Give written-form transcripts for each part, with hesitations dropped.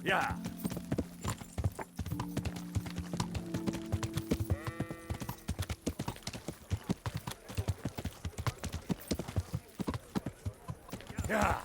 Yeah. Yeah.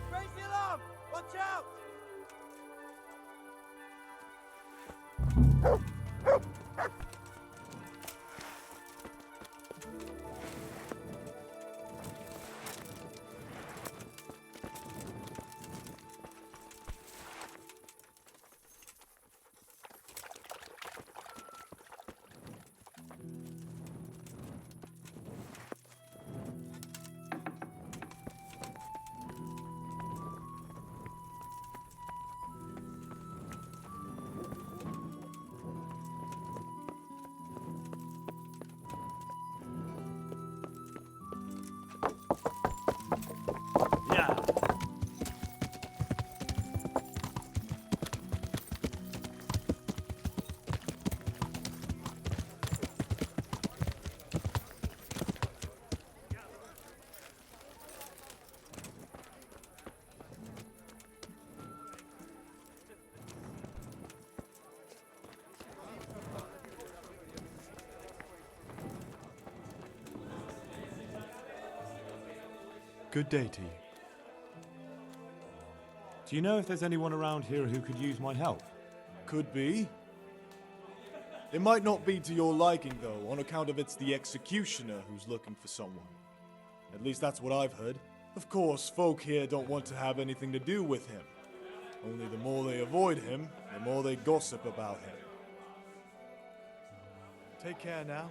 Raise the alarm! Watch out! Yeah. Good day to you. Do you know if there's anyone around here who could use my help? Could be. It might not be to your liking, though, on account of it's the executioner who's looking for someone. At least that's what I've heard. Of course, folk here don't want to have anything to do with him. Only the more they avoid him, the more they gossip about him. Take care now.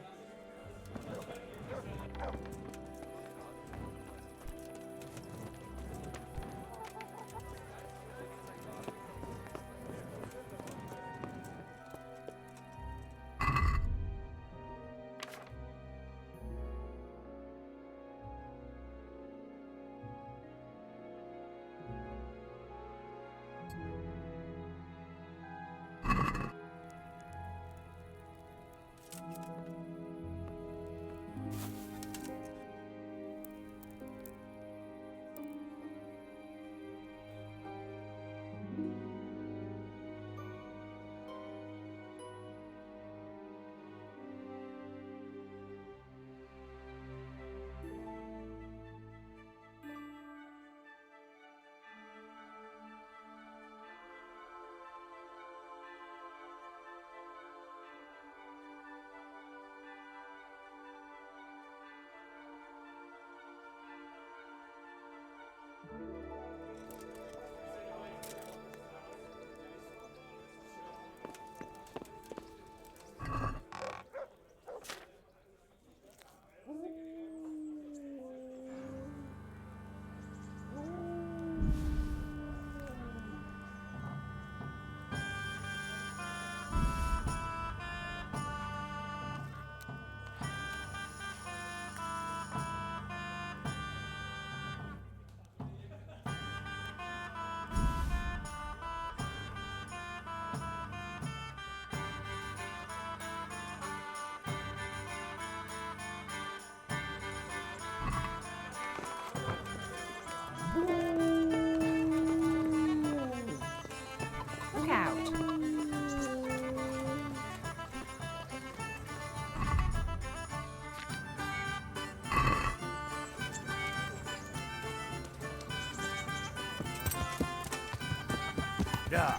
Yeah.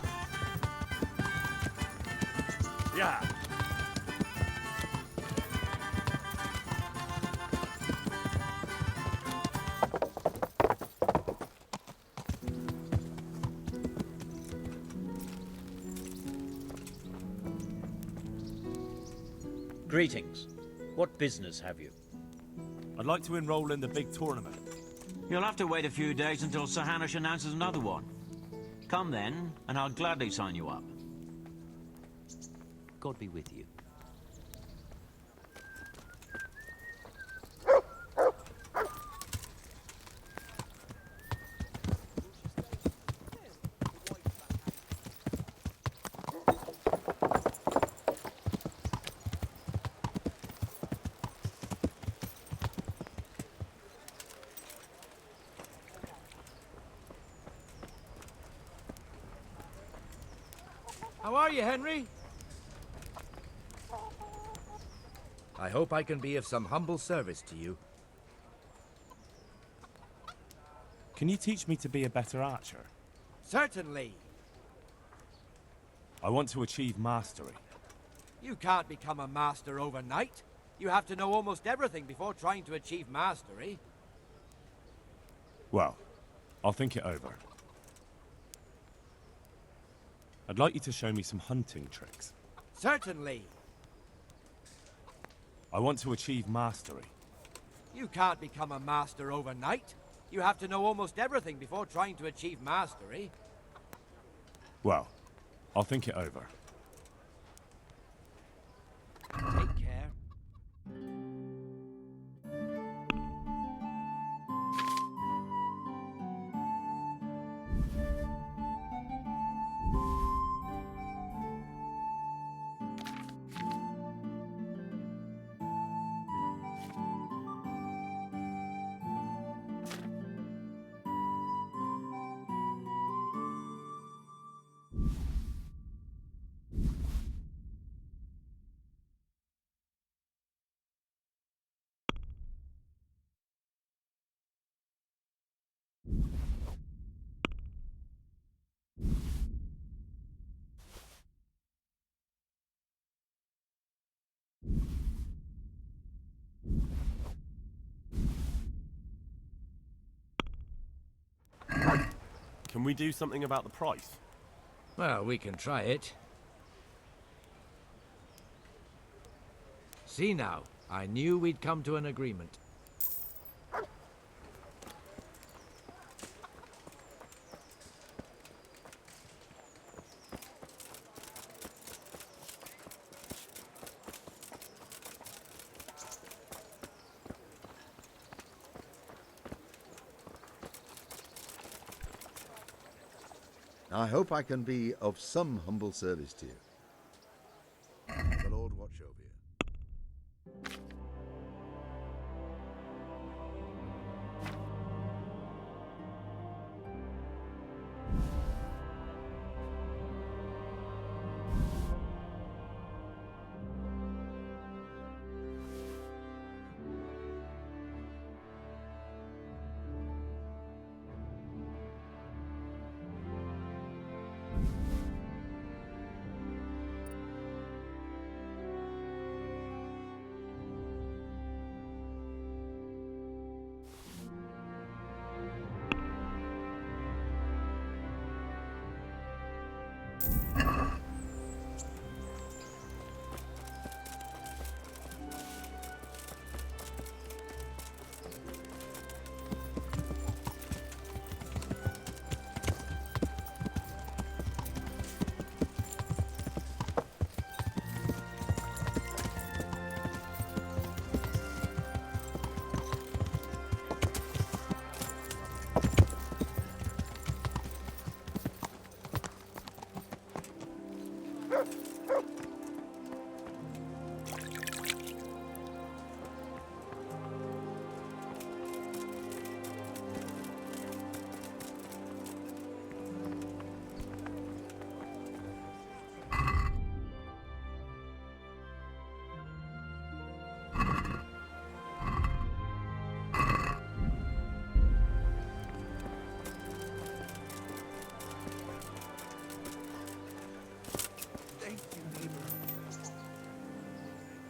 Yeah. Greetings. What business have you? I'd like to enroll in the big tournament. You'll have to wait a few days until Sir Hanush announces another one. Come then, and I'll gladly sign you up. God be with you. How are you, Henry? I hope I can be of some humble service to you. Can you teach me to be a better archer? Certainly. I want to achieve mastery. You can't become a master overnight. You have to know almost everything before trying to achieve mastery. Well, I'll think it over. I'd like you to show me some hunting tricks. Certainly. I want to achieve mastery. You can't become a master overnight. You have to know almost everything before trying to achieve mastery. Well, I'll think it over. Take care. Can we do something about the price? Well, we can try it. See now, I knew we'd come to an agreement. I hope I can be of some humble service to you. The Lord watch over you.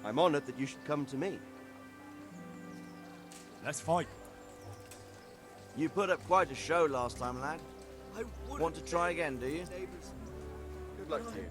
I'm honored that you should come to me. Let's fight. You put up quite a show last time, lad. Want to try again, do you? Good luck to you.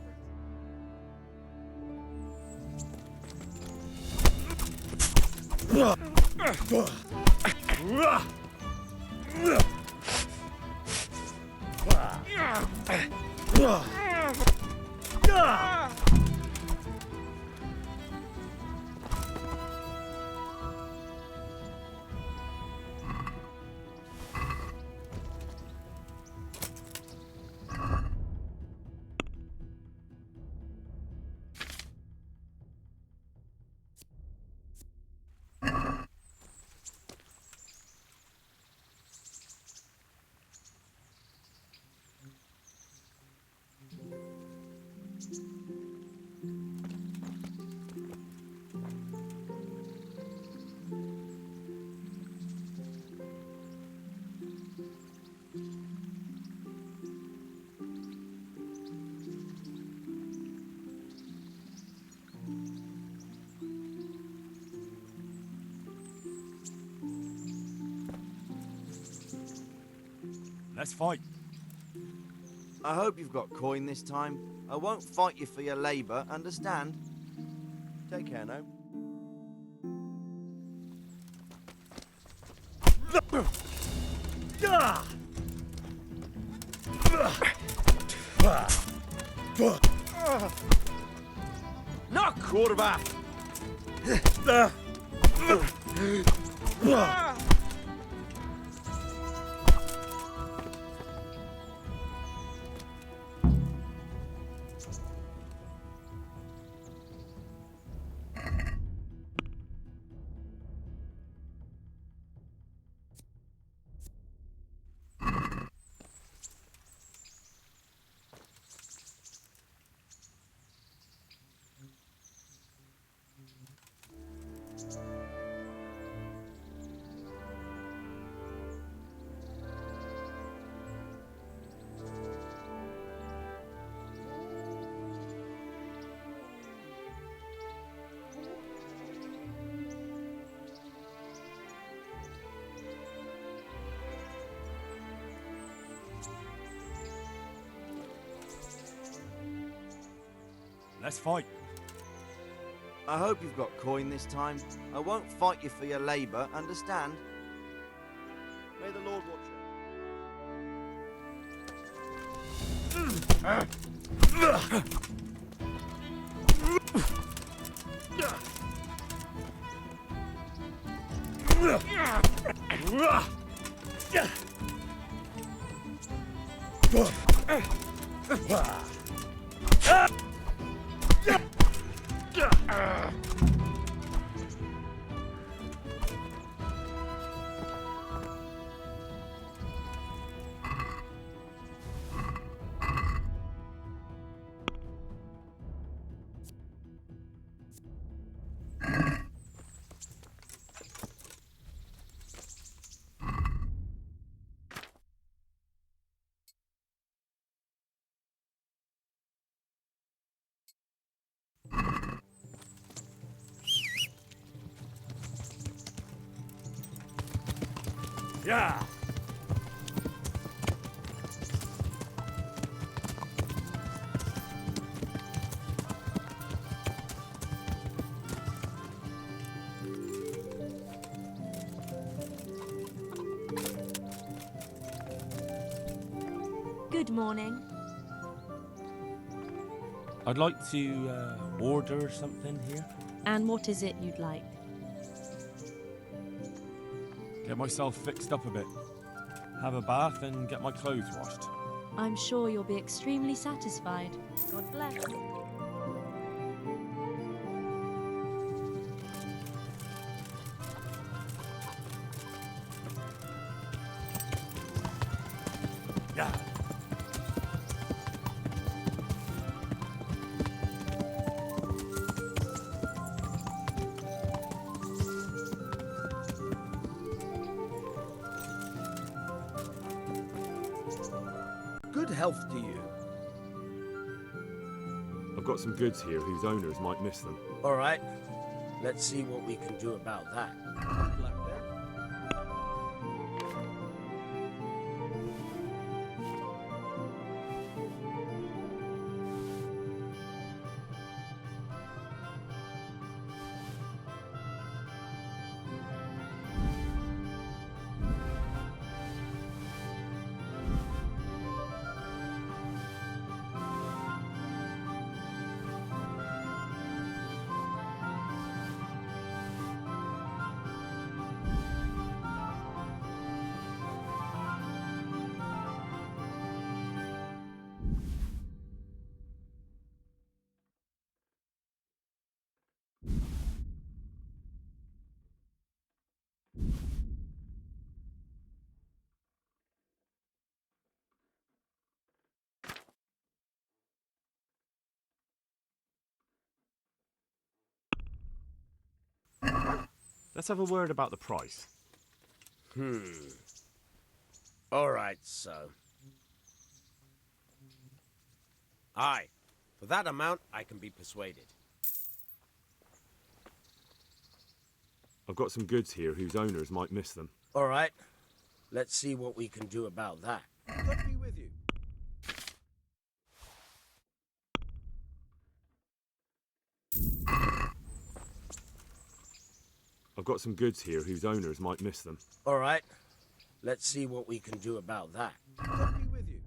Let's fight. I hope you've got coin this time. I won't fight you for your labour, understand? Take care now. Knock, quarterback! Let's fight. I hope you've got coin this time. I won't fight you for your labour, understand? May the Lord watch Yeah. Good morning. I'd like to order something here. And what is it you'd like? Get myself fixed up a bit. Have a bath and get my clothes washed. I'm sure you'll be extremely satisfied. God bless. Yeah. Good health to you. I've got some goods here whose owners might miss them. All right. Let's see what we can do about that. Good luck then. Let's have a word about the price. All right, so. Aye. For that amount, I can be persuaded. I've got some goods here whose owners might miss them. All right. Let's see what we can do about that. God be with you. I've got some goods here whose owners might miss them. All right. Let's see what we can do about that. God be with you.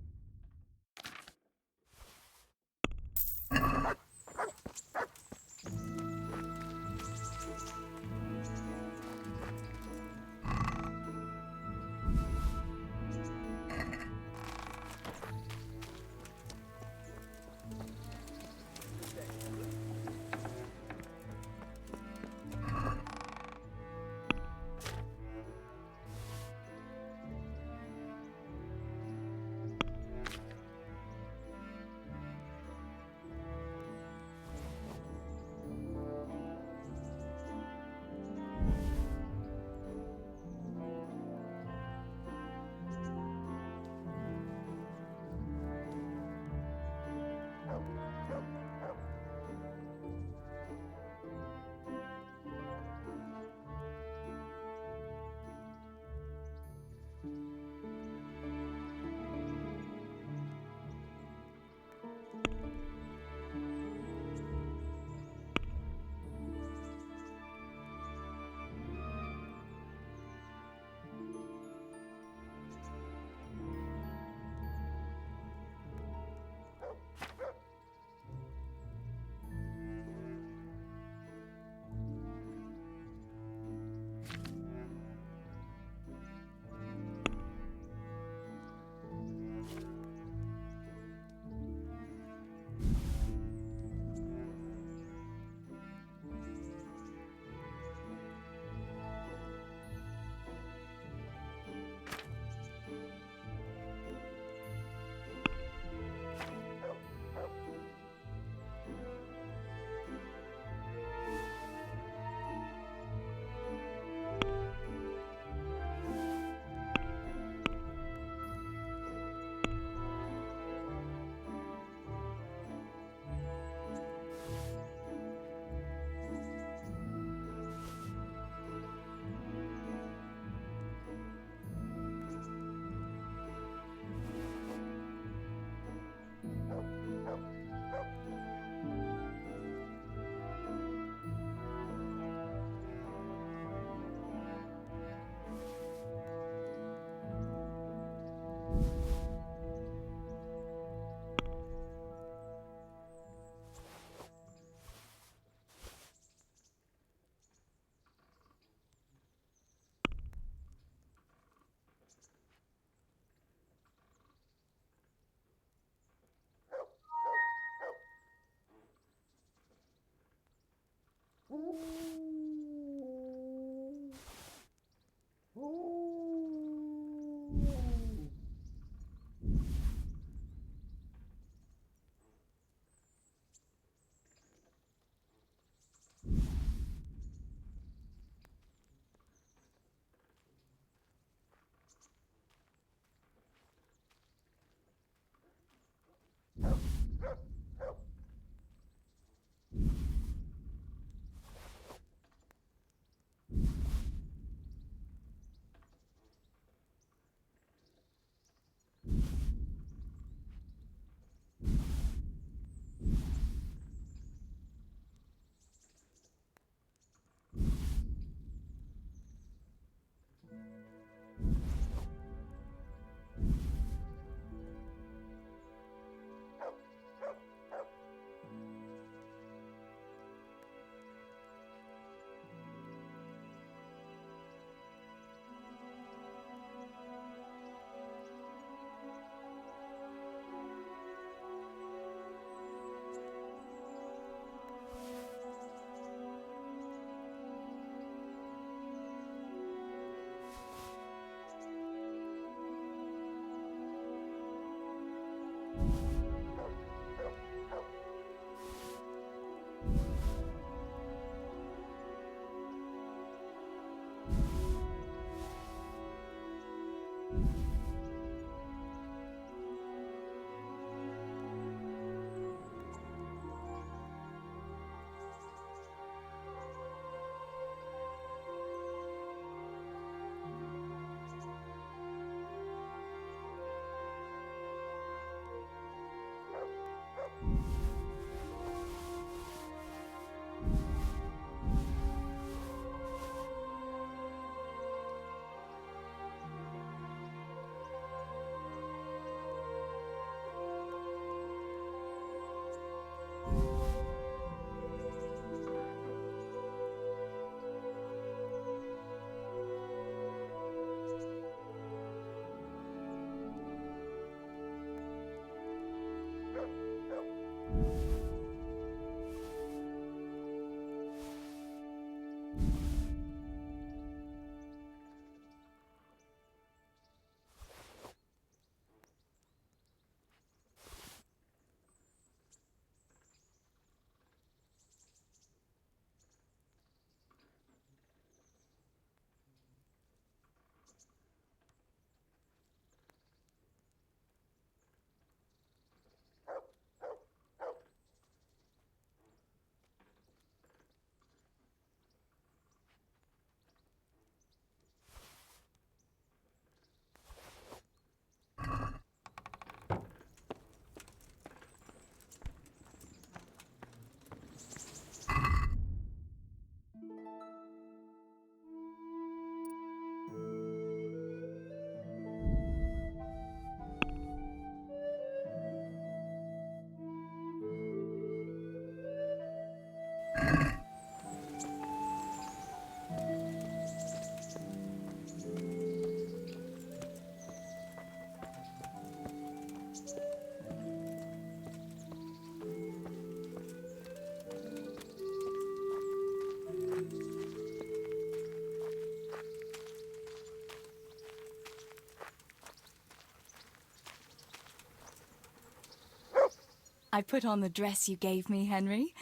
I put on the dress you gave me, Henry.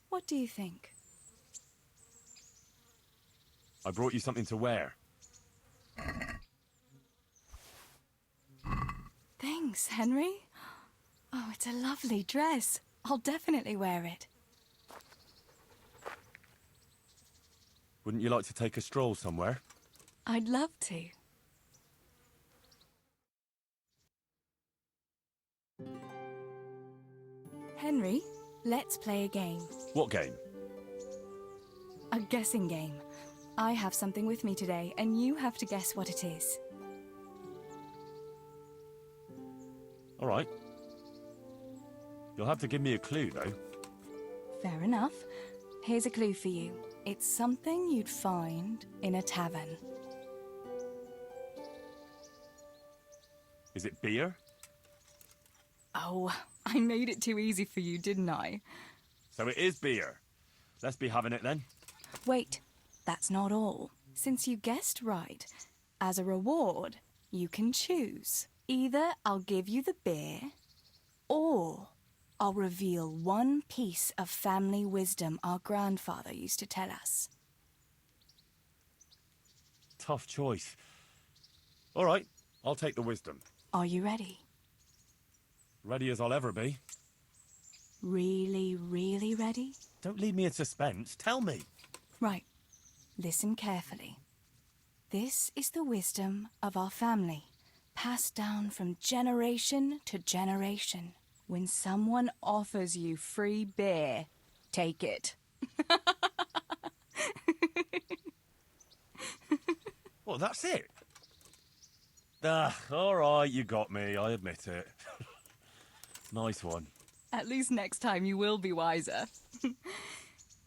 What do you think? I brought you something to wear. Thanks, Henry. Oh, it's a lovely dress. I'll definitely wear it. Wouldn't you like to take a stroll somewhere? I'd love to. Henry, let's play a game. What game? A guessing game. I have something with me today, and you have to guess what it is. All right. You'll have to give me a clue, though. Fair enough. Here's a clue for you. It's something you'd find in a tavern. Is it beer? Oh, I made it too easy for you, didn't I? So it is beer. Let's be having it then. Wait, that's not all. Since you guessed right, as a reward, you can choose. Either I'll give you the beer, or I'll reveal one piece of family wisdom our grandfather used to tell us. Tough choice. All right, I'll take the wisdom. Are you ready? Ready as I'll ever be. Really, really ready? Don't leave me in suspense. Tell me. Right. Listen carefully. This is the wisdom of our family, passed down from generation to generation. When someone offers you free beer, take it. Well, that's it. All right, you got me. I admit it. Nice one. At least next time you will be wiser.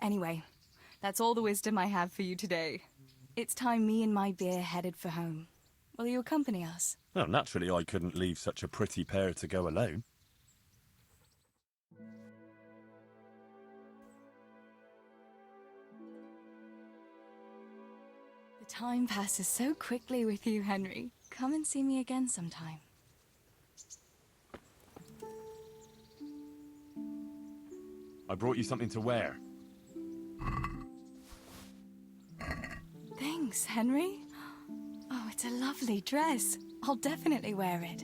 Anyway, that's all the wisdom I have for you today. It's time me and my beer headed for home. Will you accompany us? Well, naturally, I couldn't leave such a pretty pair to go alone. The time passes so quickly with you, Henry. Come and see me again sometime. I brought you something to wear. Thanks, Henry. Oh, it's a lovely dress. I'll definitely wear it.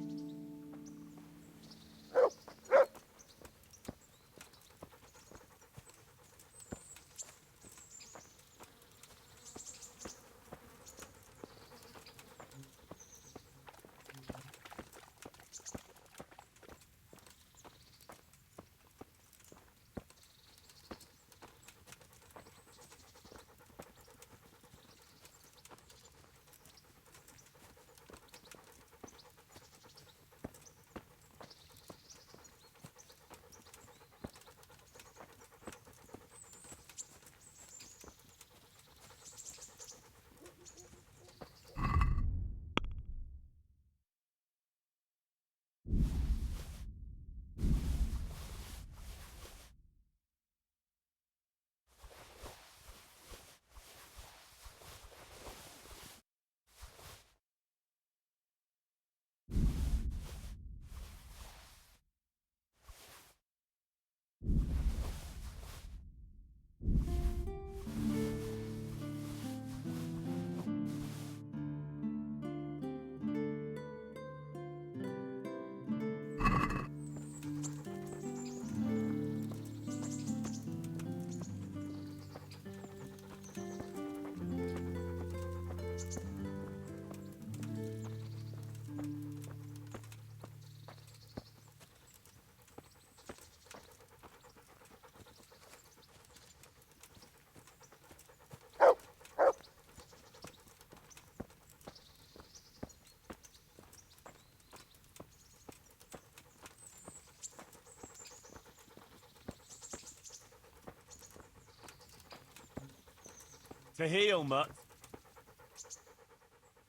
To heel, Mutt.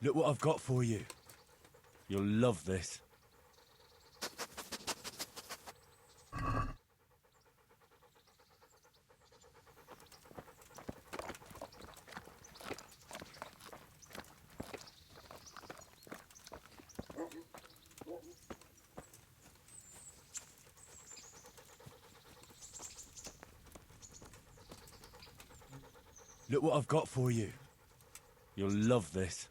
Look what I've got for you. You'll love this. Look what I've got for you. You'll love this.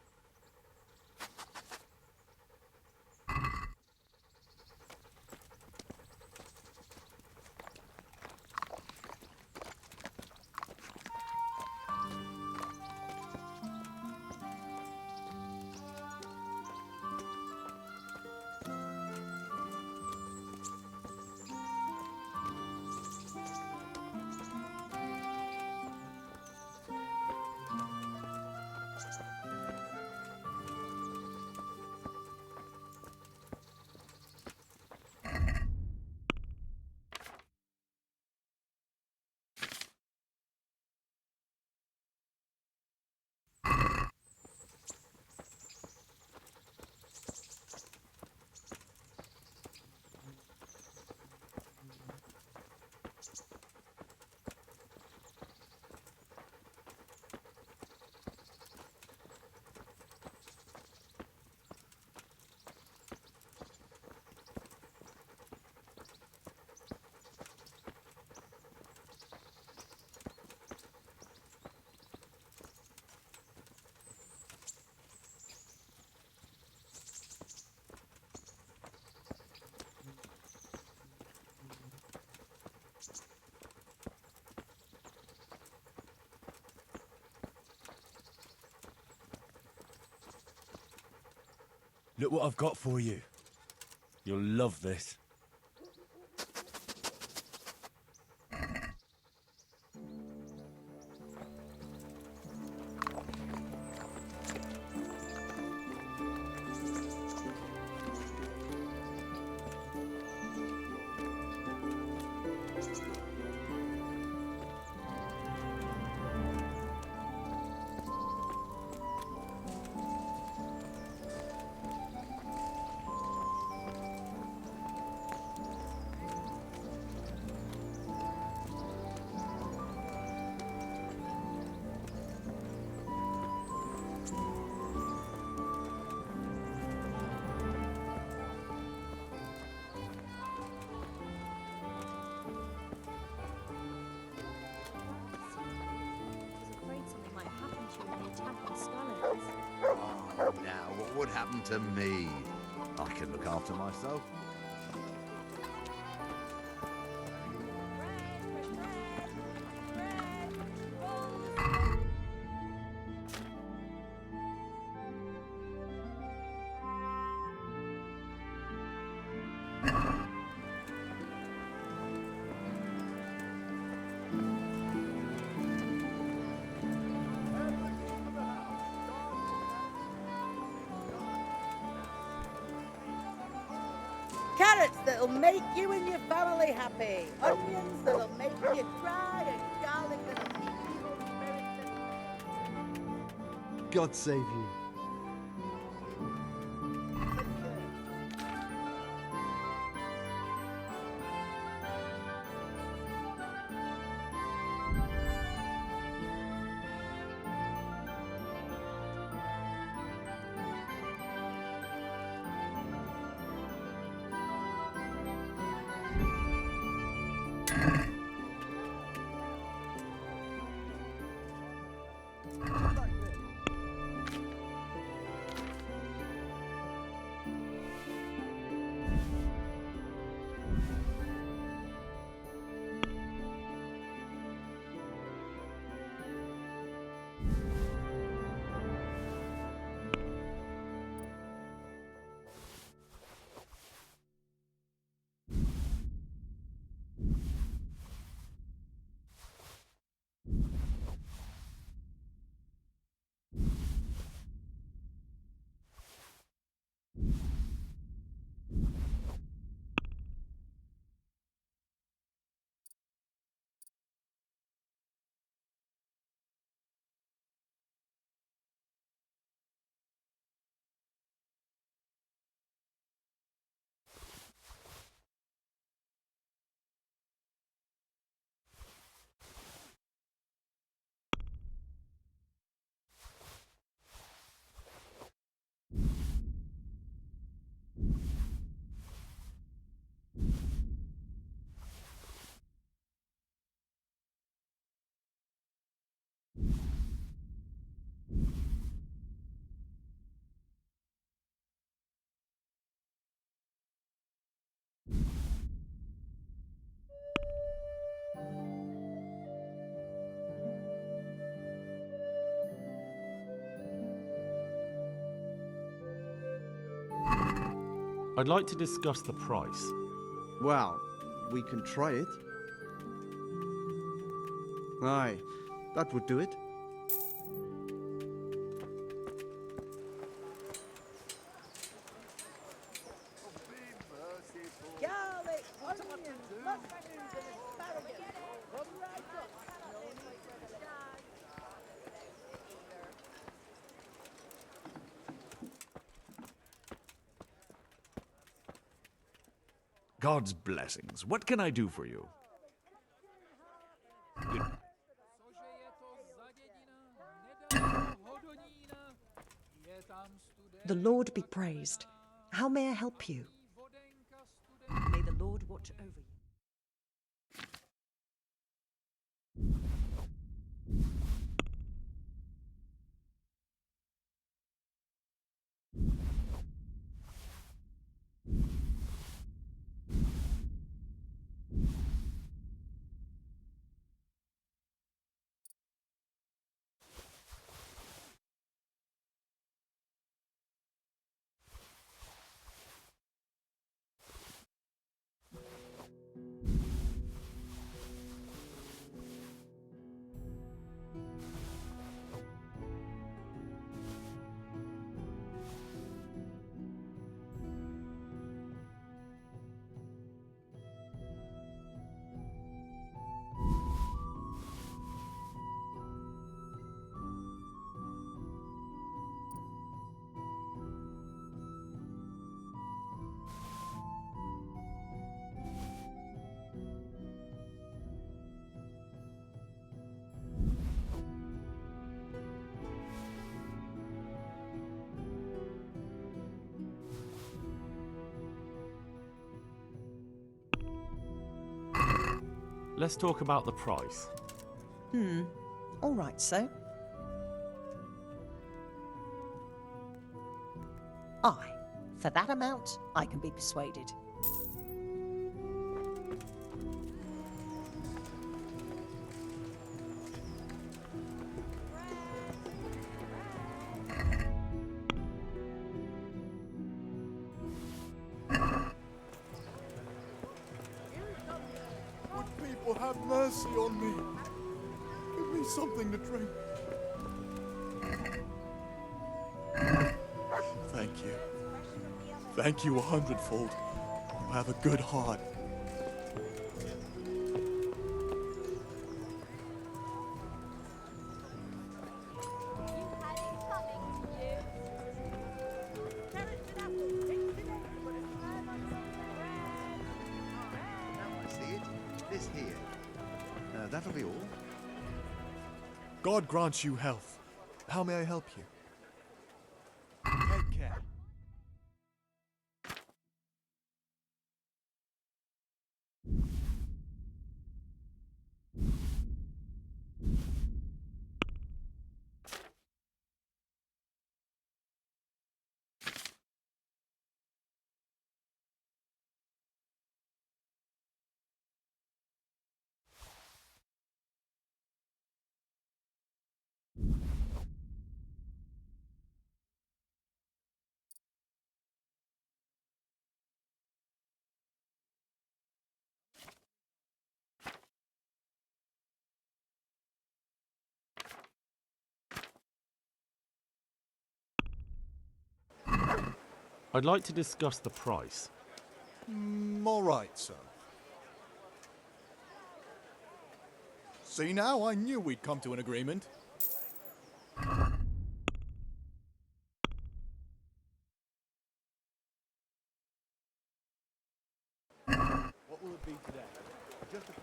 Look what I've got for you. You'll love this. Oh, now, what would happen to me? I can look after myself. Carrots that'll make you and your family happy. Onions that'll make you cry, and garlic that'll keep evil spirits at God save you. I'd like to discuss the price. Well, we can try it. Aye, that would do it. Garlic, onions, mushrooms, and asparagus. Come right up. No need for a charge. God's blessings. What can I do for you? The Lord be praised. How may I help you? May the Lord watch over you. Let's talk about the price. All right, so. Aye, for that amount, I can be persuaded. Good people, have mercy on me. Give me something to drink. Thank you. Thank you 100-fold. You have a good heart. Now I see it. This here. That'll be all. God grants you health. How may I help you? Take care. I'd like to discuss the price. All right, sir. See now, I knew we'd come to an agreement. What will it be today? Just a few.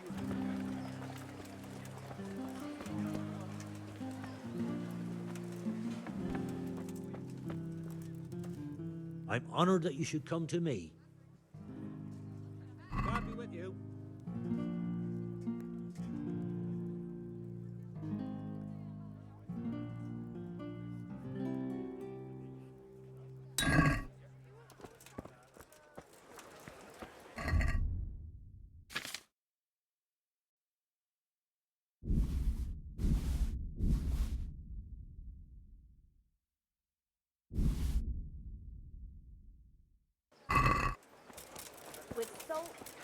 I'm honored that you should come to me. God be with you.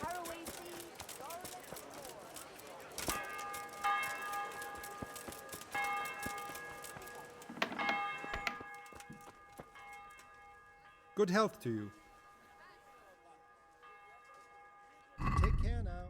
caraway seeds, or a little more. Good health to you. Take care now.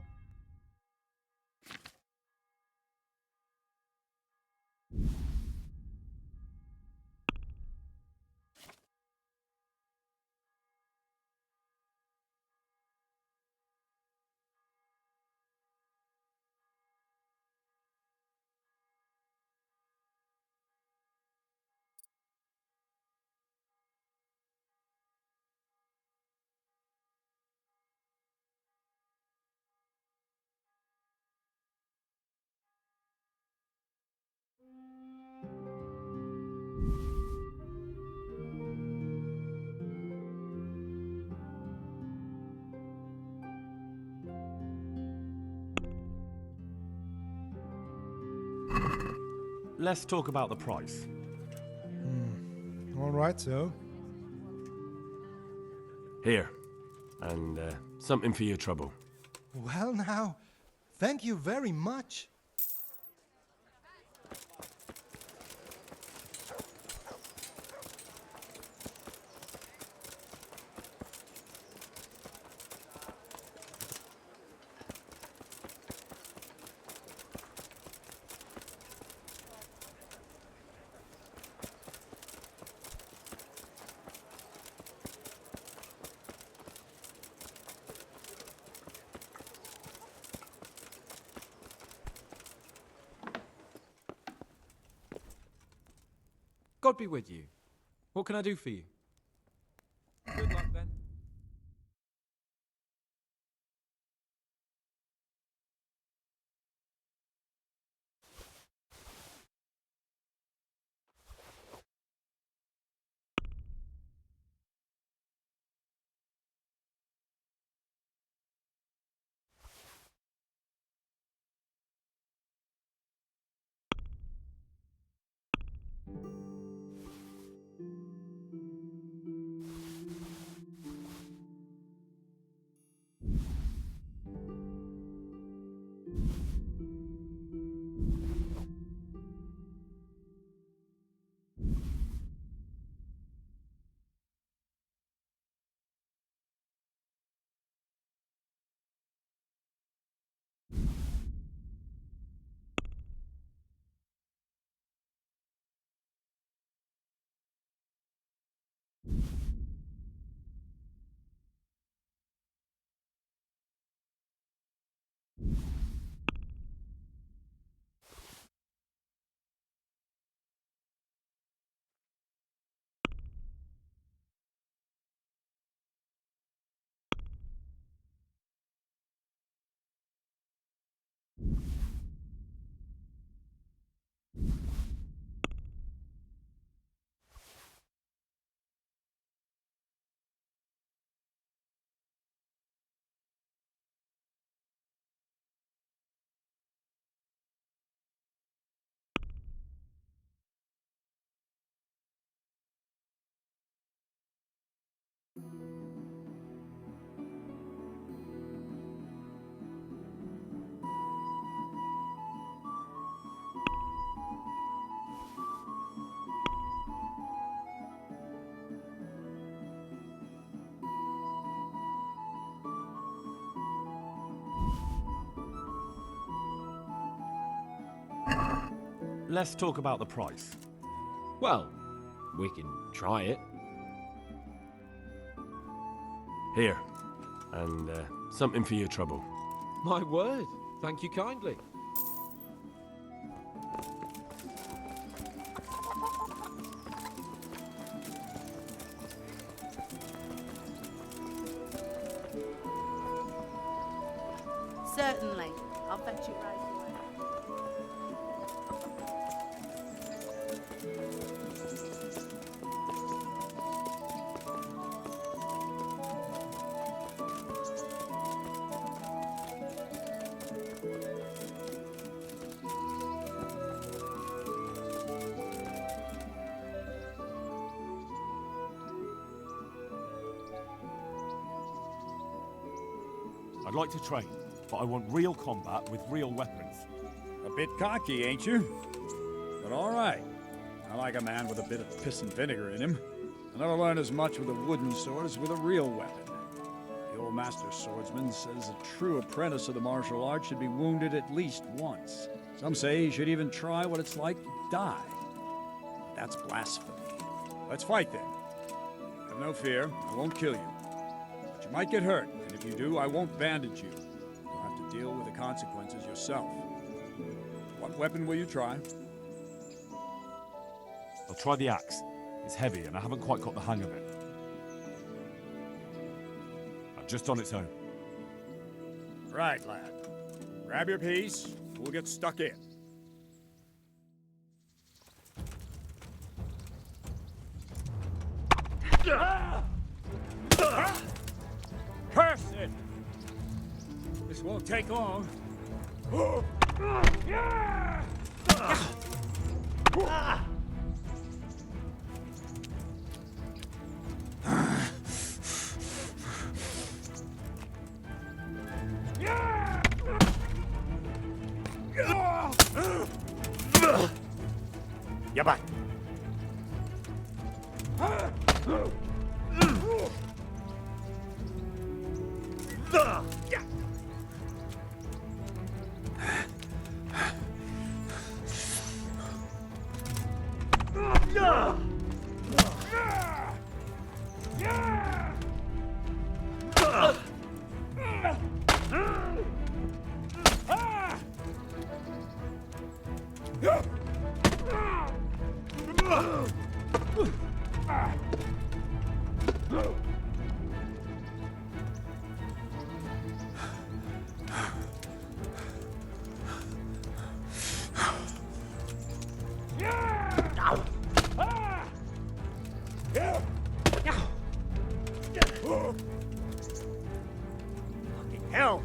Let's talk about the price. All right, so. Here. And something for your trouble. Well, now, thank you very much. God be with you. What can I do for you? Good luck then. Let's talk about the price. Well, we can try it. Here. And something for your trouble. My word. Thank you kindly. Certainly. I'll fetch it right away. I'd like to train, but I want real combat with real weapons. A bit cocky, ain't you? But all right. I like a man with a bit of piss and vinegar in him. I'll never learn as much with a wooden sword as with a real weapon. The old master swordsman says a true apprentice of the martial arts should be wounded at least once. Some say he should even try what it's like to die. But that's blasphemy. Let's fight then. Have no fear, I won't kill you. But you might get hurt, and if you do, I won't bandage you. You'll have to deal with the consequences yourself. What weapon will you try? I'll try the axe. It's heavy and I haven't quite got the hang of it. Just on its own. Right, lad. Grab your piece, we'll get stuck in. Curse it! This won't take long. Yeah, bye. Hell!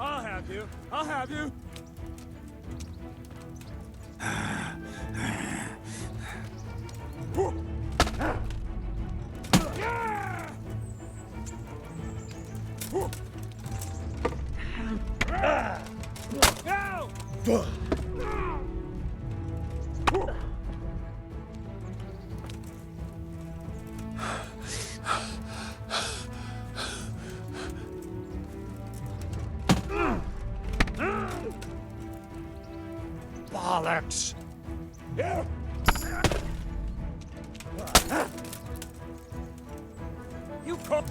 I'll have you. I'll have you. Bollocks! You call...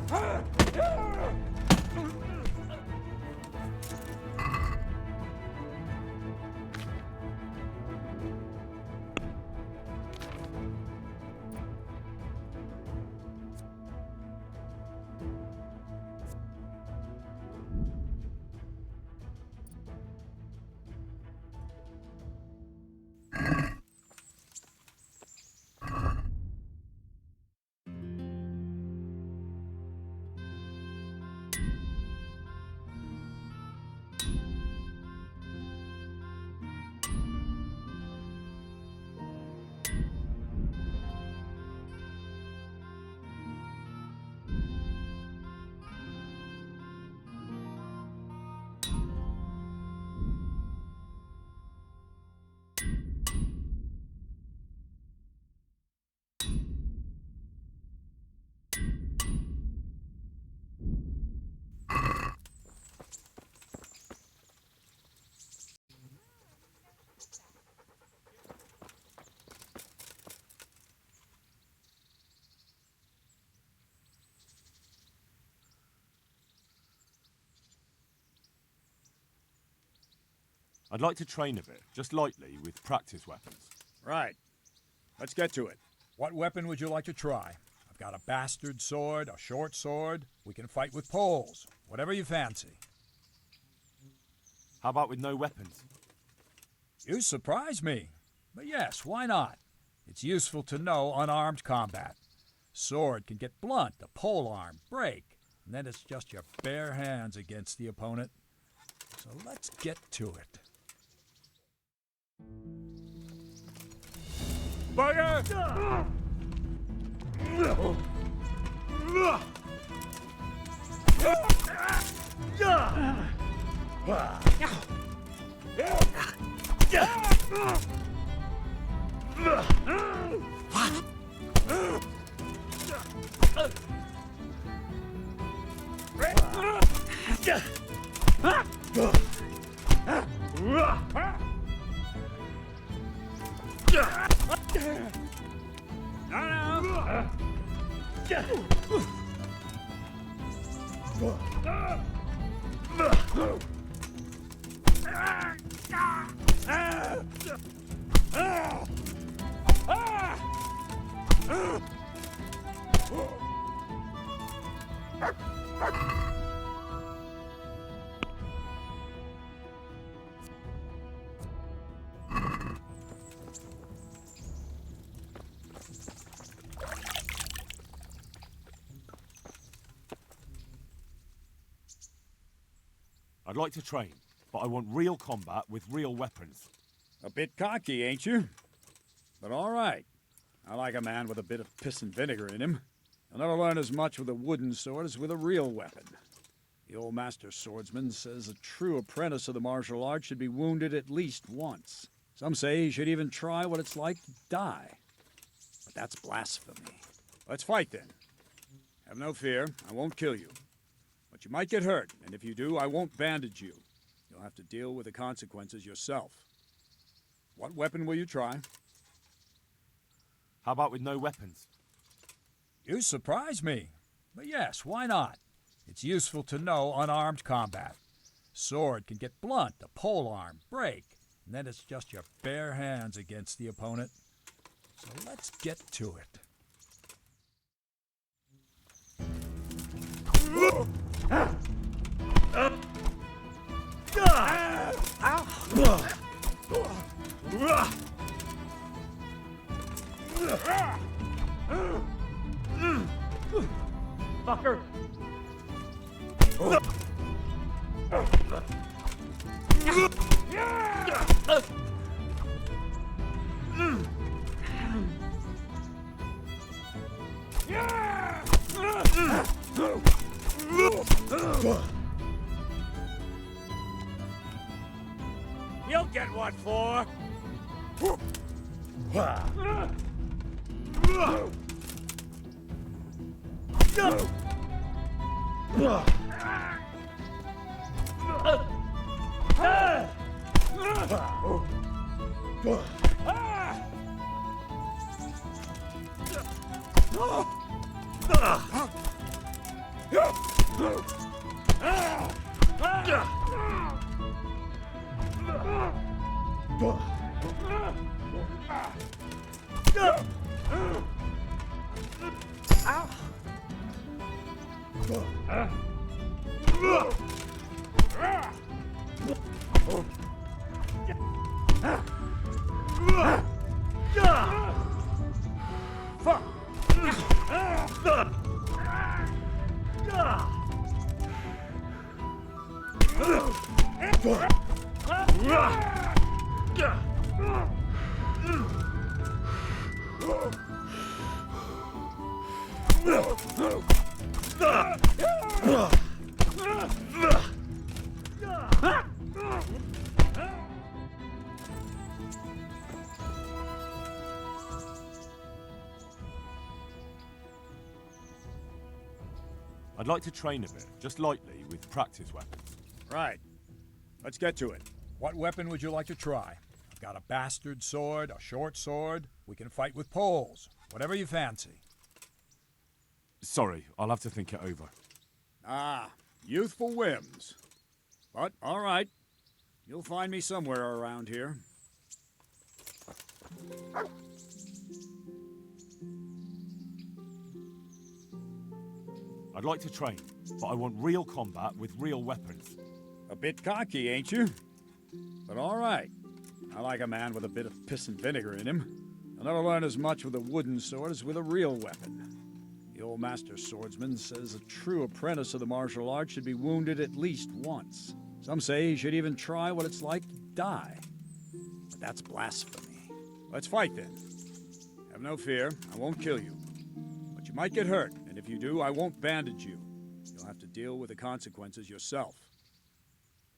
I'd like to train a bit, just lightly, with practice weapons. Right. Let's get to it. What weapon would you like to try? I've got a bastard sword, a short sword. We can fight with poles. Whatever you fancy. How about with no weapons? You surprise me. But yes, why not? It's useful to know unarmed combat. Sword can get blunt, the pole arm break, and then it's just your bare hands against the opponent. So let's get to it. Bugger! I'd like to train, but I want real combat with real weapons. A bit cocky, ain't you? But all right. I like a man with a bit of piss and vinegar in him. You'll never learn as much with a wooden sword as with a real weapon. The old master swordsman says a true apprentice of the martial art should be wounded at least once. Some say he should even try what it's like to die. But that's blasphemy. Let's fight then. Have no fear, I won't kill you. But you might get hurt, and if you do, I won't bandage you. You'll have to deal with the consequences yourself. What weapon will you try? How about with no weapons? You surprise me. But yes, why not? It's useful to know unarmed combat. Sword can get blunt, the pole arm break, and then it's just your bare hands against the opponent. So let's get to it. Fucker! You'll get what for! I'd like to train a bit, just lightly, with practice weapons. Right. Let's get to it. What weapon would you like to try? I've got a bastard sword, a short sword. We can fight with poles. Whatever you fancy. Sorry, I'll have to think it over. Ah, youthful whims. But, all right. You'll find me somewhere around here. I'd like to train, but I want real combat with real weapons. A bit cocky, ain't you? But all right. I like a man with a bit of piss and vinegar in him. I'll never learn as much with a wooden sword as with a real weapon. The old master swordsman says a true apprentice of the martial arts should be wounded at least once. Some say he should even try what it's like to die. But that's blasphemy. Let's fight then. Have no fear, I won't kill you. But you might get hurt, and if you do, I won't bandage you. You'll have to deal with the consequences yourself.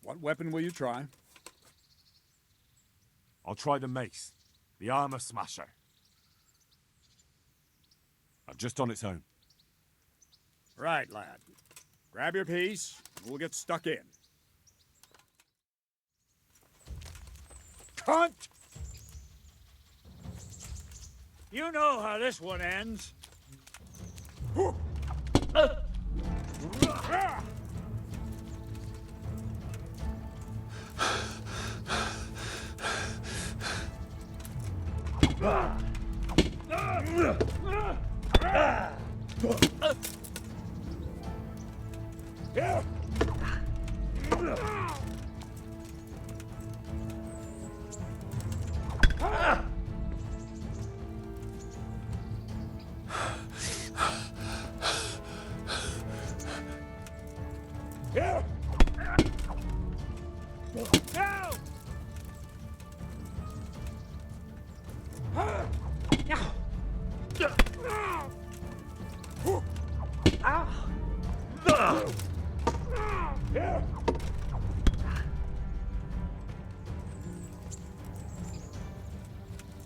What weapon will you try? I'll try the mace, the armor smasher. I've just on its own. Right, lad. Grab your piece, and we'll get stuck in. Cunt! You know how this one ends.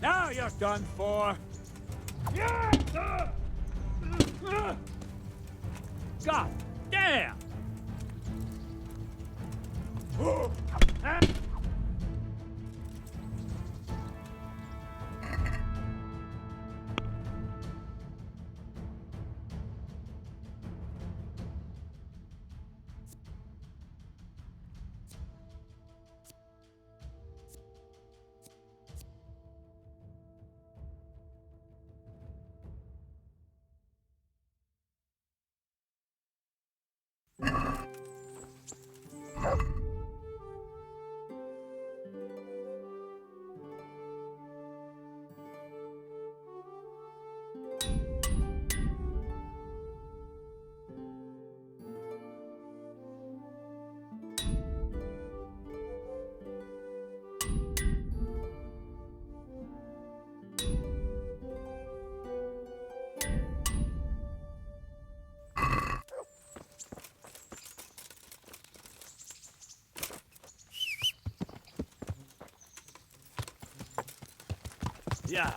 Now you're done for. God damn! Yeah.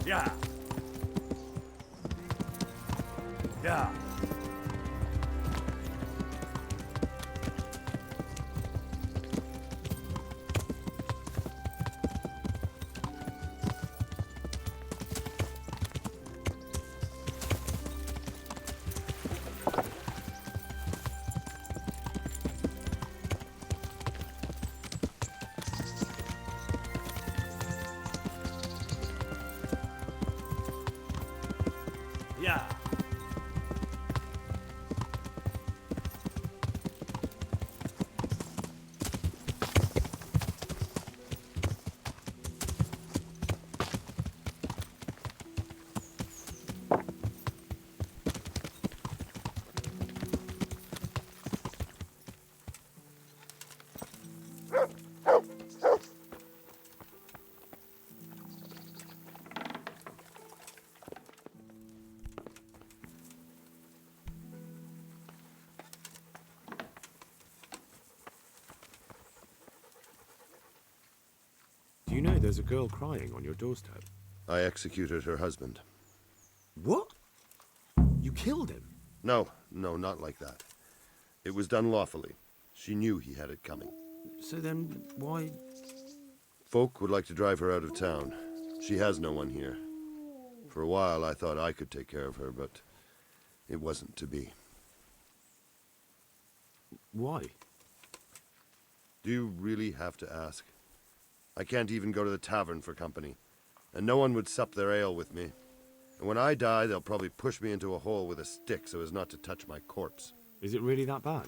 Yeah. Yeah. Yeah. Do you know there's a girl crying on your doorstep? I executed her husband. What? You killed him? No, not like that. It was done lawfully. She knew he had it coming. So then, why... Folk would like to drive her out of town. She has no one here. For a while, I thought I could take care of her, but it wasn't to be. Why? Do you really have to ask? I can't even go to the tavern for company, and no one would sup their ale with me. And when I die, they'll probably push me into a hole with a stick so as not to touch my corpse. Is it really that bad?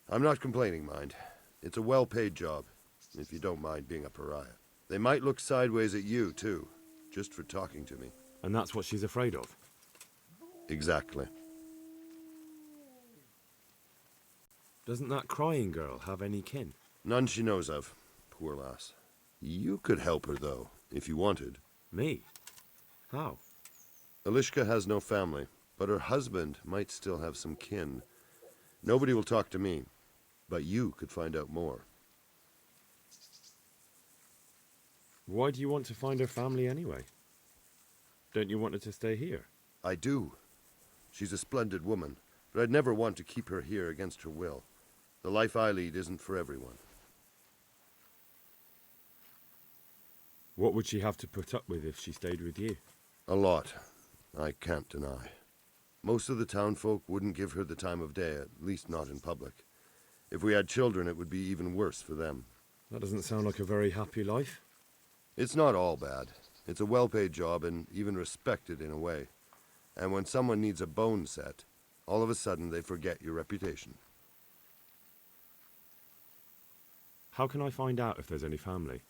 I'm not complaining, mind. It's a well-paid job, if you don't mind being a pariah. They might look sideways at you, too, just for talking to me. And that's what she's afraid of? Exactly. Doesn't that crying girl have any kin? None she knows of. Poor lass. You could help her, though, if you wanted. Me? How? Elishka has no family, but her husband might still have some kin. Nobody will talk to me, but you could find out more. Why do you want to find her family anyway? Don't you want her to stay here? I do. She's a splendid woman, but I'd never want to keep her here against her will. The life I lead isn't for everyone. What would she have to put up with if she stayed with you? A lot. I can't deny. Most of the townfolk wouldn't give her the time of day, at least not in public. If we had children, it would be even worse for them. That doesn't sound like a very happy life. It's not all bad. It's a well-paid job and even respected in a way. And when someone needs a bone set, all of a sudden they forget your reputation. How can I find out if there's any family?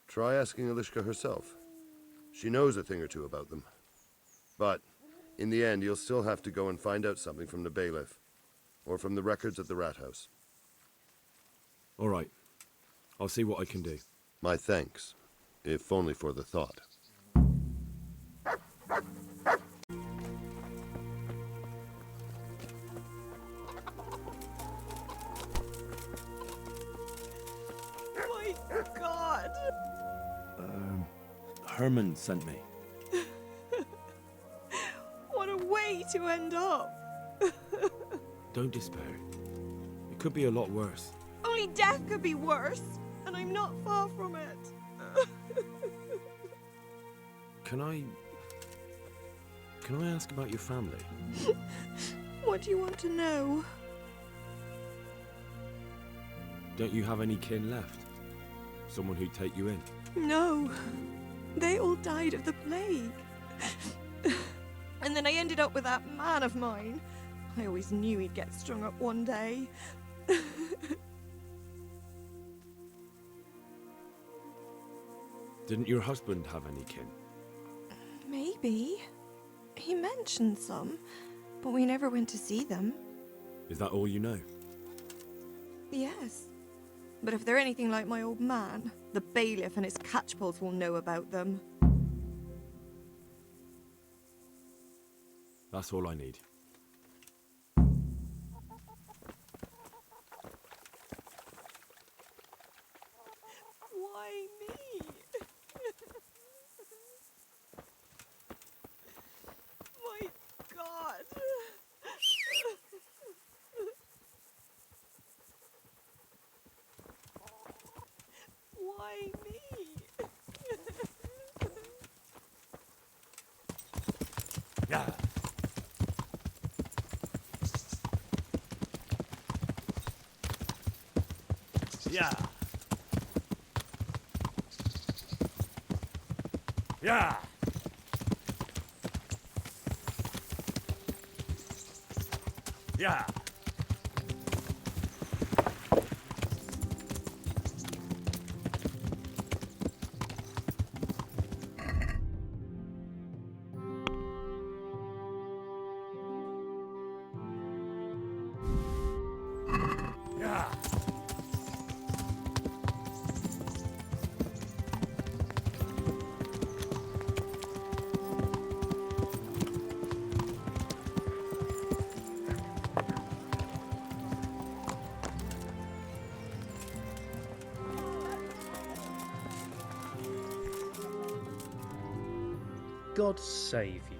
Try asking Elishka herself. She knows a thing or two about them. But, in the end, you'll still have to go and find out something from the bailiff, or from the records at the rat house. All right. I'll see what I can do. My thanks, if only for the thought. My God! Herman sent me. What a way to end up! Don't despair. It could be a lot worse. Only death could be worse, and I'm not far from it. Can I ask about your family? What do you want to know? Don't you have any kin left? Someone who'd take you in? No. They all died of the plague. And then I ended up with that man of mine. I always knew he'd get strung up one day. Didn't your husband have any kin? Maybe. He mentioned some, but we never went to see them. Is that all you know? Yes. But if they're anything like my old man, the bailiff and his catchpolls will know about them. That's all I need. Why me? Yeah. Yeah. Yeah. Yeah. Yeah. God save you.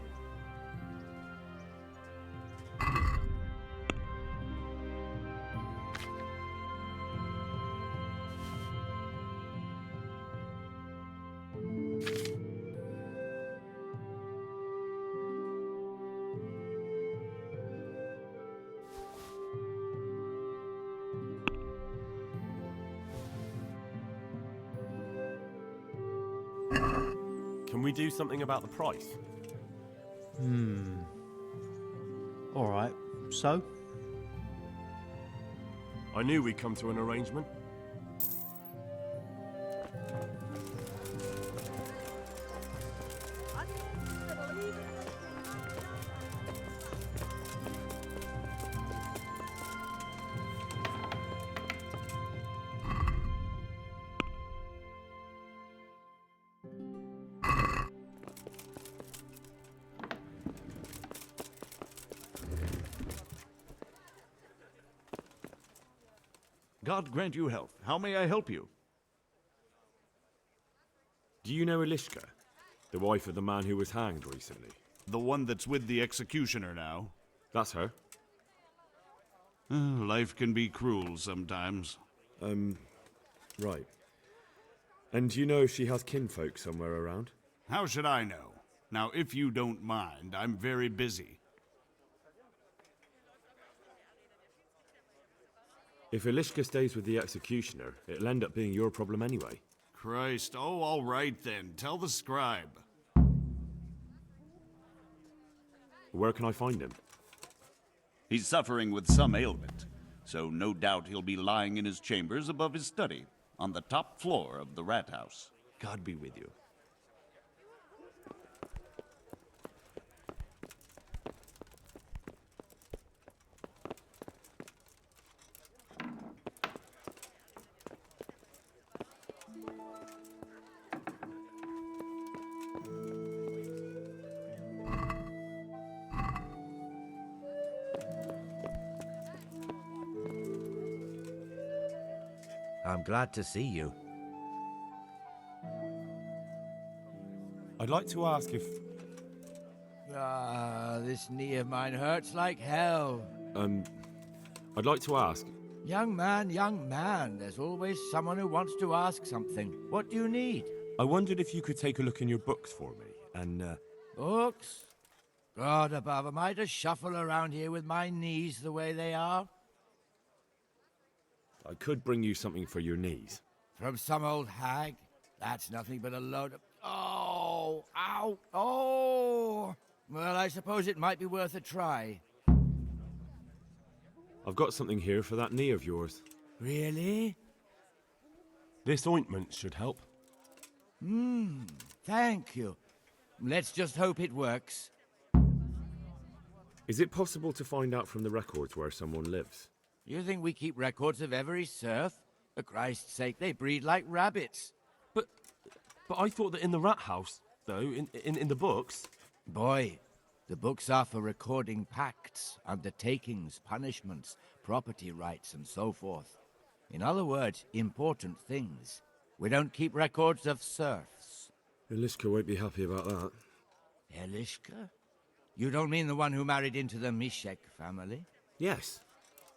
Can we do something about the price? Alright, so? I knew we'd come to an arrangement. God grant you health. How may I help you? Do you know Elishka, the wife of the man who was hanged recently? The one that's with the executioner now? That's her. Life can be cruel sometimes. Right. And do you know if she has kinfolk somewhere around? How should I know? Now, if you don't mind, I'm very busy. If Elishka stays with the executioner, it'll end up being your problem anyway. Christ, oh, all right then. Tell the scribe. Where can I find him? He's suffering with some ailment, so no doubt he'll be lying in his chambers above his study, on the top floor of the rat house. God be with you. I'm glad to see you. I'd like to ask if... This knee of mine hurts like hell. I'd like to ask... Young man, there's always someone who wants to ask something. What do you need? I wondered if you could take a look in your books for me, and, Books? God above, am I to shuffle around here with my knees the way they are? I could bring you something for your knees. From some old hag? That's nothing but a load of... Oh! Ow! Oh! Well, I suppose it might be worth a try. I've got something here for that knee of yours. Really? this ointment should help. Thank you. Let's just hope it works. Is it possible to find out from the records where someone lives? You think we keep records of every serf? For Christ's sake, they breed like rabbits. But I thought that in the rat house, though, in the books... Boy, the books are for recording pacts, undertakings, punishments, property rights, and so forth. In other words, important things. We don't keep records of serfs. Elishka won't be happy about that. Elishka? You don't mean the one who married into the Mishek family? Yes.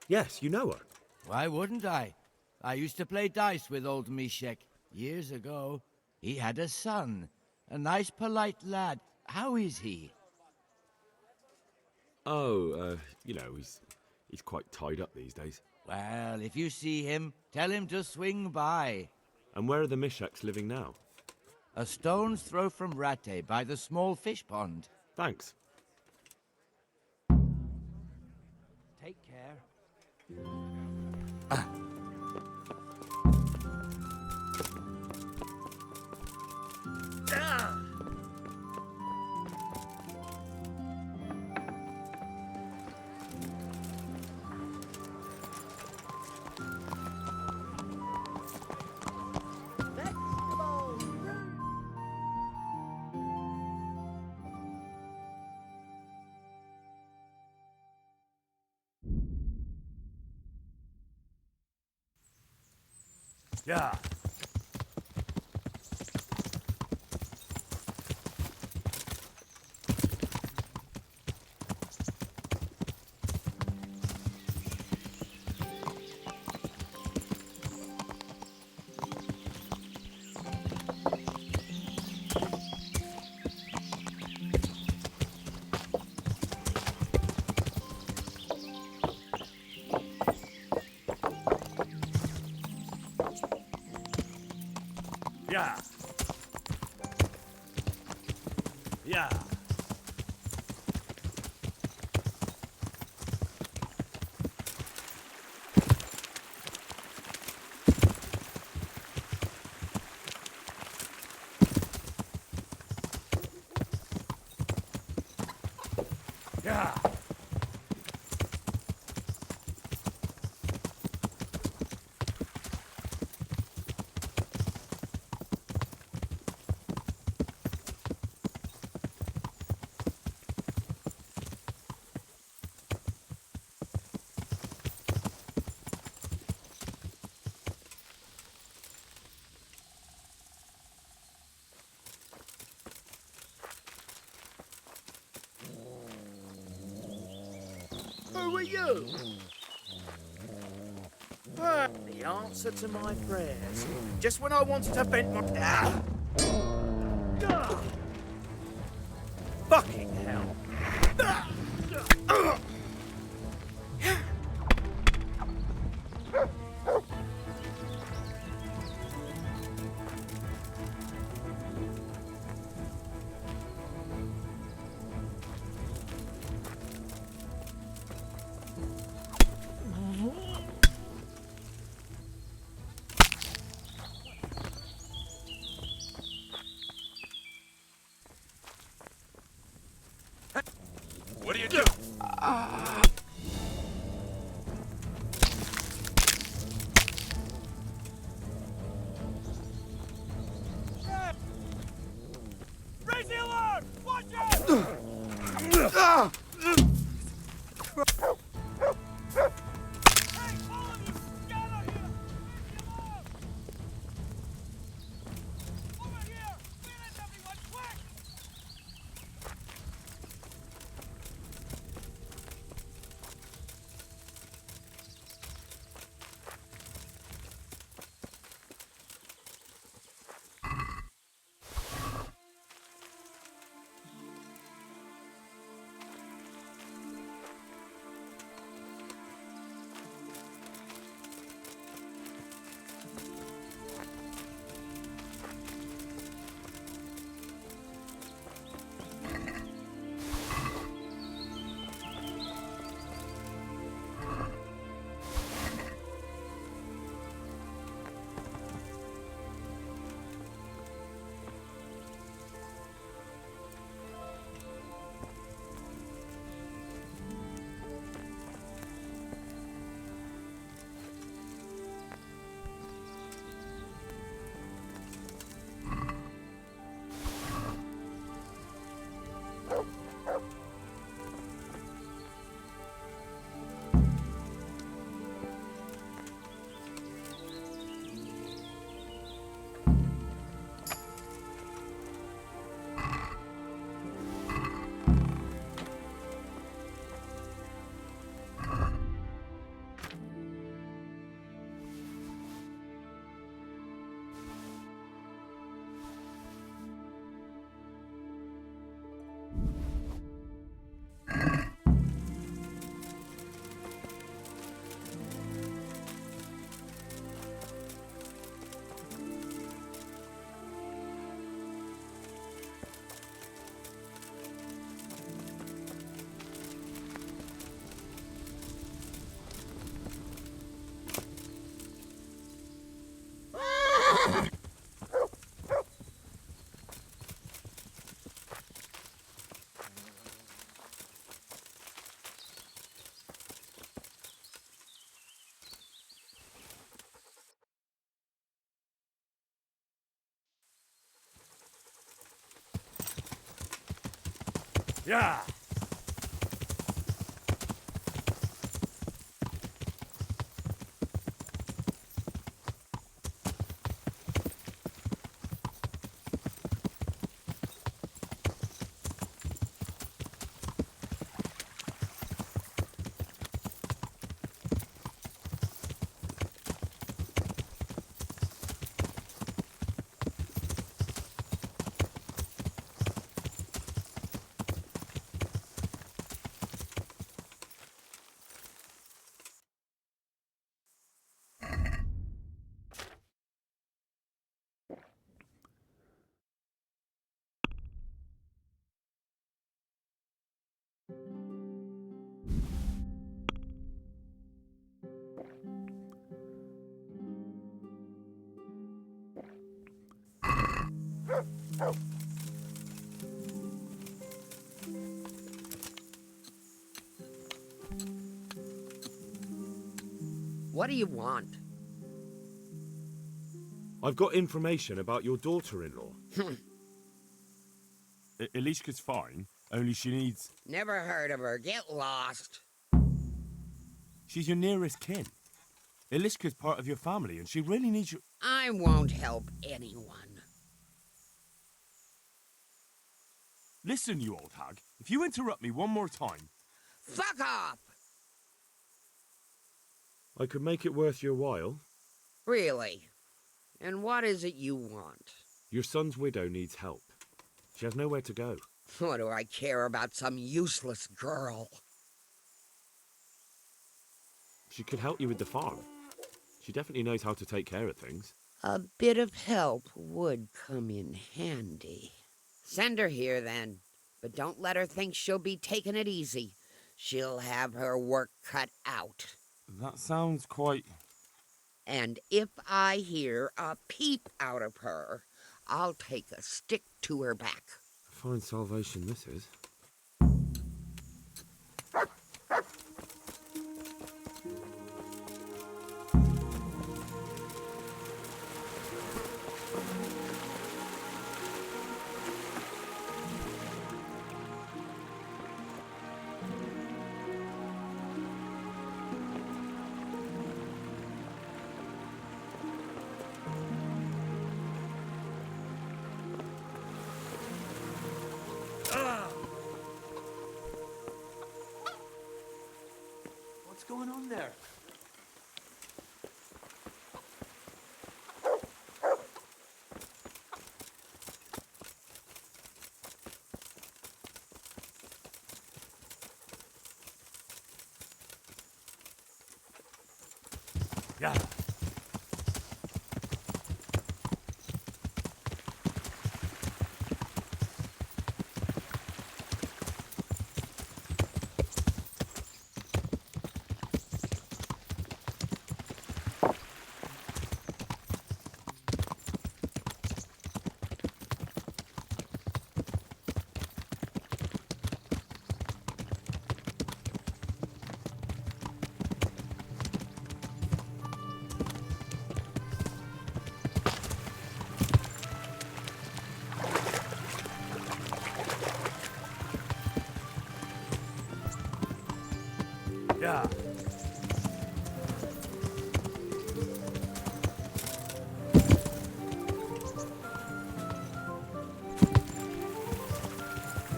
Yes, you know her. Why wouldn't I? I used to play dice with old Mishek years ago. He had a son, a nice, polite lad. How is he? Oh, he's quite tied up these days. Well, if you see him, tell him to swing by. And where are the Mishaks living now? A stone's throw from Ratte by the small fish pond. Thanks. Take care. Yeah. Yeah. Yeah. Yeah. Who are you? The answer to my prayers. Just when I wanted to vent my... Ah! Ah! Fucking hell. Ah! Ah! What are you doing? Raise the alarm! Watch out! Yeah. What do you want? I've got information about your daughter-in-law. Elishka's fine, only she needs... Never heard of her. Get lost. She's your nearest kin. Elishka's part of your family, and she really needs you... I won't help anyone. Listen, you old hag. If you interrupt me one more time... Fuck off! I could make it worth your while. Really? And what is it you want? Your son's widow needs help. She has nowhere to go. What do I care about some useless girl? She could help you with the farm. She definitely knows how to take care of things. A bit of help would come in handy. Send her here, then. But don't let her think she'll be taking it easy. She'll have her work cut out. That sounds quite... And if I hear a peep out of her, I'll take a stick to her back. Fine salvation this is. What's going on there? Yeah. Yeah.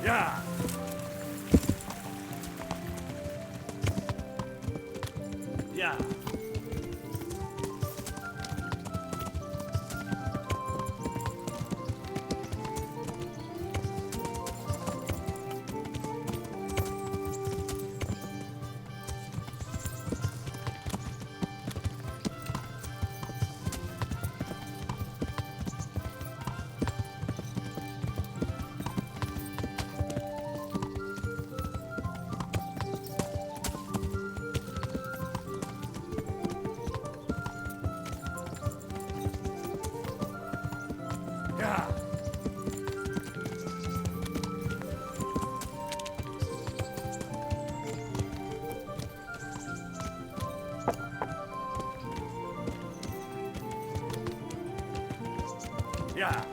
Yeah. Yeah. Yeah. Yeah.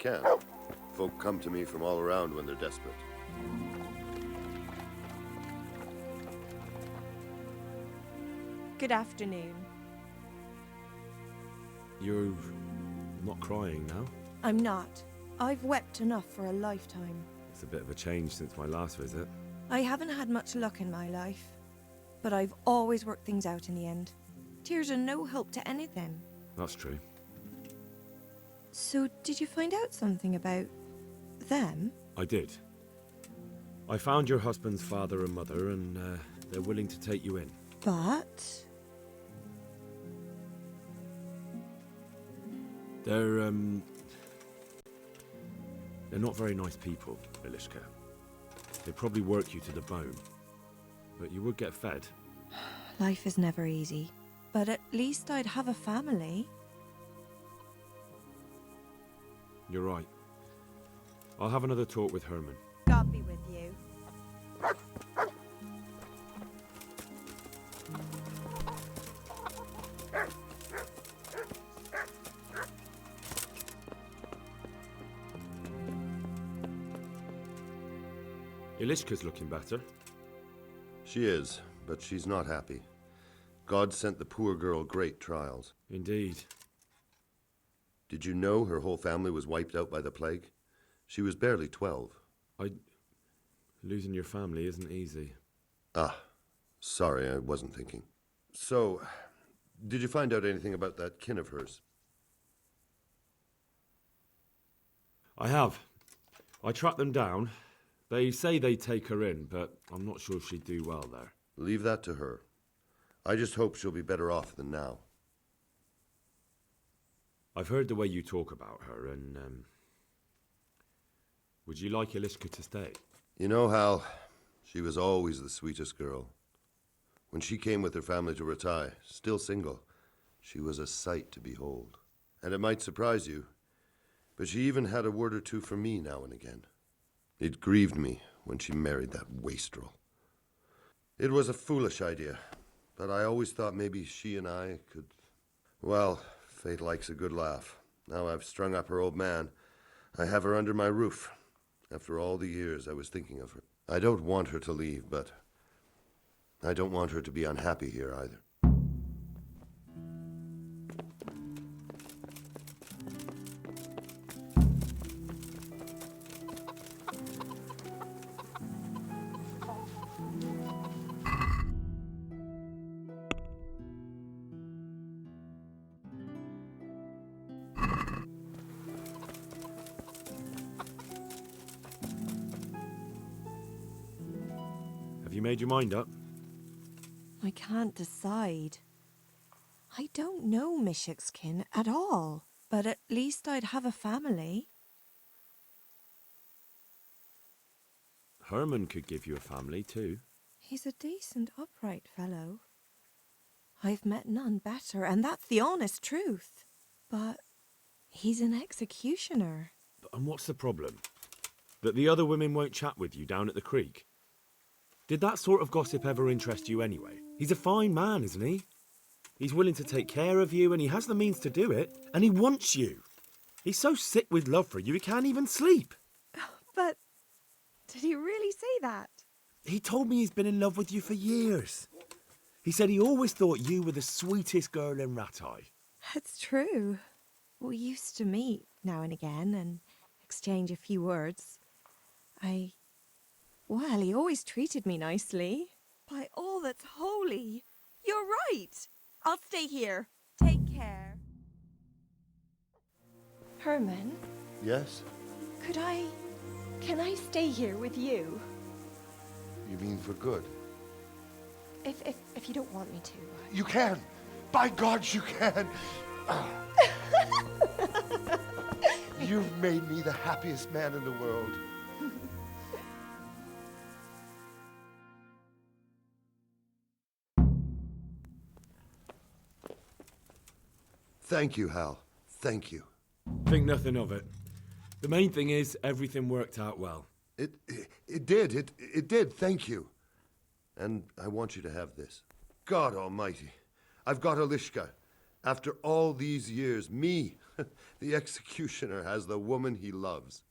can. Folk come to me from all around when they're desperate. Good afternoon. You're not crying now? I'm not. I've wept enough for a lifetime. It's a bit of a change since my last visit. I haven't had much luck in my life, but I've always worked things out in the end. Tears are no help to anything. That's true. So, did you find out something about them? I did. I found your husband's father and mother, and they're willing to take you in. But... They're not very nice people, Ilishka. They probably work you to the bone. But you would get fed. Life is never easy. But at least I'd have a family. You're right. I'll have another talk with Herman. God be with you. Ilishka's looking better. She is, but she's not happy. God sent the poor girl great trials. Indeed. Did you know her whole family was wiped out by the plague? She was barely 12. Losing your family isn't easy. Ah, sorry, I wasn't thinking. So, did you find out anything about that kin of hers? I have. I tracked them down. They say they'd take her in, but I'm not sure she'd do well there. Leave that to her. I just hope she'll be better off than now. I've heard the way you talk about her, and would you like Ilishka to stay? You know, Hal, she was always the sweetest girl. When she came with her family to Ratai, still single, she was a sight to behold. And it might surprise you, but she even had a word or two for me now and again. It grieved me when she married that wastrel. It was a foolish idea, but I always thought maybe she and I could... Well, fate likes a good laugh. Now I've strung up her old man. I have her under my roof. After all the years I was thinking of her. I don't want her to leave, but I don't want her to be unhappy here either. Have you made your mind up? I can't decide. I don't know Mishik's kin at all, but at least I'd have a family. Herman could give you a family, too. He's a decent, upright fellow. I've met none better, and that's the honest truth. But he's an executioner. And what's the problem? That the other women won't chat with you down at the creek? Did that sort of gossip ever interest you anyway? He's a fine man, isn't he? He's willing to take care of you, and he has the means to do it, and he wants you. He's so sick with love for you, he can't even sleep. But did he really say that? He told me he's been in love with you for years. He said he always thought you were the sweetest girl in Ratai. It's true. We used to meet now and again and exchange a few words. Well, he always treated me nicely. By all that's holy, you're right. I'll stay here. Take care. Herman? Yes? Can I stay here with you? You mean for good? If you don't want me to. You can! By God, you can! You've made me the happiest man in the world. Thank you, Hal. Thank you. Think nothing of it. The main thing is, everything worked out well. It did. It did. Thank you. And I want you to have this. God almighty. I've got Ilishka. After all these years, me, The executioner has the woman he loves.